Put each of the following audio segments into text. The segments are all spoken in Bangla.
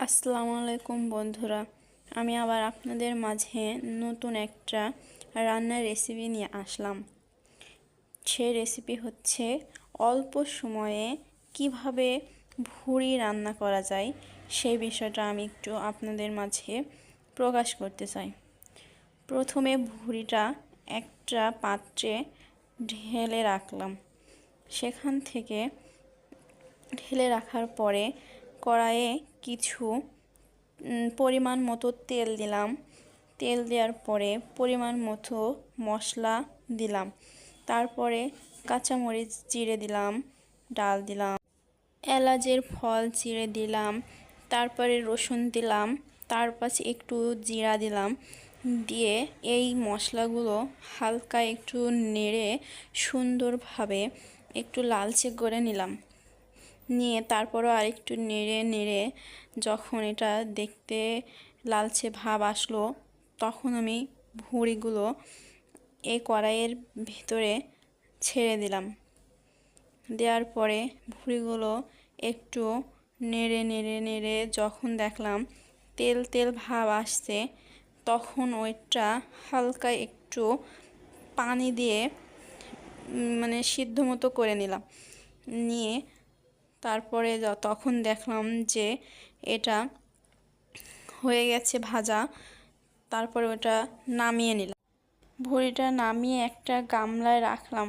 আসসালামু আলাইকুম বন্ধুরা, আমি আবার আপনাদের মাঝে নতুন একটা রান্নার রেসিপি নিয়ে আসলাম। সেই রেসিপি হচ্ছে অল্প সময়ে কিভাবে ভুড়ি রান্না করা যায় সেই বিষয়টা আমি একটু আপনাদের মাঝে প্রকাশ করতে চাই। প্রথমে ভুড়িটা একটা পাত্রে ঢেলে রাখলাম। সেখান থেকে ঢেলে রাখার পরে কড়াইয়ে কিছু পরিমাণ মতো তেল দিলাম। তেল দেওয়ার পরে পরিমাণ মতো মশলা দিলাম। তারপরে কাঁচামরিচ চিড়ে দিলাম, ডাল দিলাম, এলাচের ফল চিড়ে দিলাম, তারপরে রসুন দিলাম, তার পাশে একটু জিরা দিলাম। দিয়ে এই মশলাগুলো হালকা একটু নেড়ে সুন্দরভাবে একটু লালচে করে নিলাম। নিয়ে তারপরও আরেকটু নেড়ে নেড়ে যখন এটা দেখতে লালচে ভাব আসলো, তখন আমি ভুঁড়িগুলো এই কড়াইয়ের ভিতরে ছেড়ে দিলাম। দেওয়ার পরে ভুঁড়িগুলো একটু নেড়ে নেড়ে নেড়ে যখন দেখলাম তেল তেল ভাব আসছে, তখন ওইটা হালকা একটু পানি দিয়ে সিদ্ধ মতো করে নিলাম। নিয়ে তারপরে তখন দেখলাম যে এটা হয়ে গেছে ভাজা। তারপরে ওটা নামিয়ে নিলাম। ভুঁড়িটা নামিয়ে একটা গামলায় রাখলাম।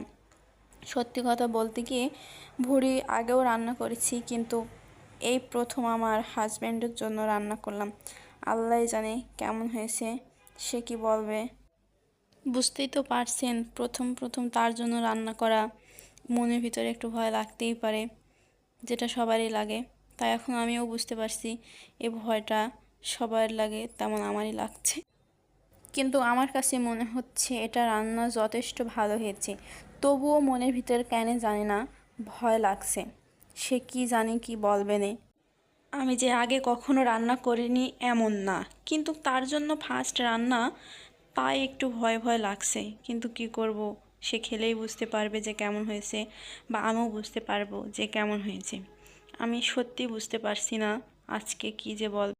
সত্যি কথা বলতে কি, ভুঁড়ি আগেও রান্না করেছি, কিন্তু এই প্রথম আমার হাজব্যান্ডের জন্য রান্না করলাম। আল্লাহই জানে কেমন হয়েছে, সে কি বলবে। বুঝতেই তো পারছেন, প্রথম প্রথম তার জন্য রান্না করা, মনের ভিতরে একটু ভয় লাগতেই পারে, যেটা সবারই লাগে। তাই এখন আমিও বুঝতে পারছি এই ভয়টা সবার লাগে, তেমন আমারই লাগছে। কিন্তু আমার কাছে মনে হচ্ছে এটা রান্না যথেষ্ট ভালো হয়েছে। তবুও মনের ভিতরে কেন জানি না ভয় লাগছে, সে কি জানি কি বলবে না। আমি যে আগে কখনো রান্না করিনি এমন না, কিন্তু তার জন্য ফার্স্ট রান্না, তাই একটু ভয় ভয় লাগছে। কিন্তু কি করব, সে খেলেই বুঝতে পারবে যে কেমন হয়েছে, বা আমিও বুঝতে পারবো যে কেমন হয়েছে। আমি সত্যি বুঝতে পারছি না আজকে কি যে বল।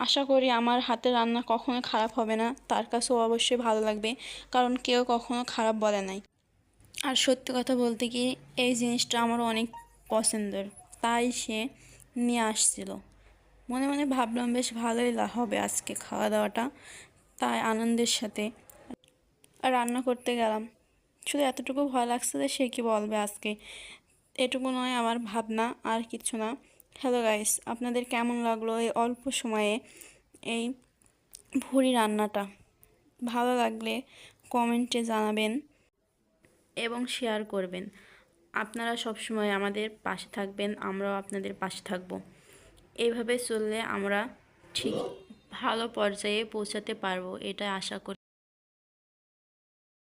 আশা করি আমার হাতের রান্না কখনো খারাপ হবে না, তার কাছেও অবশ্যই ভালো লাগবে, কারণ কেউ কখনো খারাপ বলে নাই। আর সত্যি কথা বলতে কি, এই জিনিসটা আমার অনেক পছন্দের, তাই সে নিয়ে আসছিল। মনে মনে ভাবলাম বেশ ভালোই হবে আজকে খাওয়া দাওয়াটা, তাই আনন্দের সাথে রান্না করতে গেলাম। শুধু এতটুকু ভয় লাগছে যে সে কি বলবে আজকে, এটুকু নয় আমার ভাবনা, আর কিছু না। হ্যালো গাইস, আপনাদের কেমন লাগলো এই অল্প সময়ে এই ভুঁড়ি রান্নাটা? ভালো লাগলে কমেন্টে জানাবেন এবং শেয়ার করবেন। আপনারা সবসময় আমাদের পাশে থাকবেন, আমরাও আপনাদের পাশে থাকব। এইভাবে চললে আমরা ঠিক ভালো পর্যায়ে পৌঁছাতে পারবো, এটা আশা করি।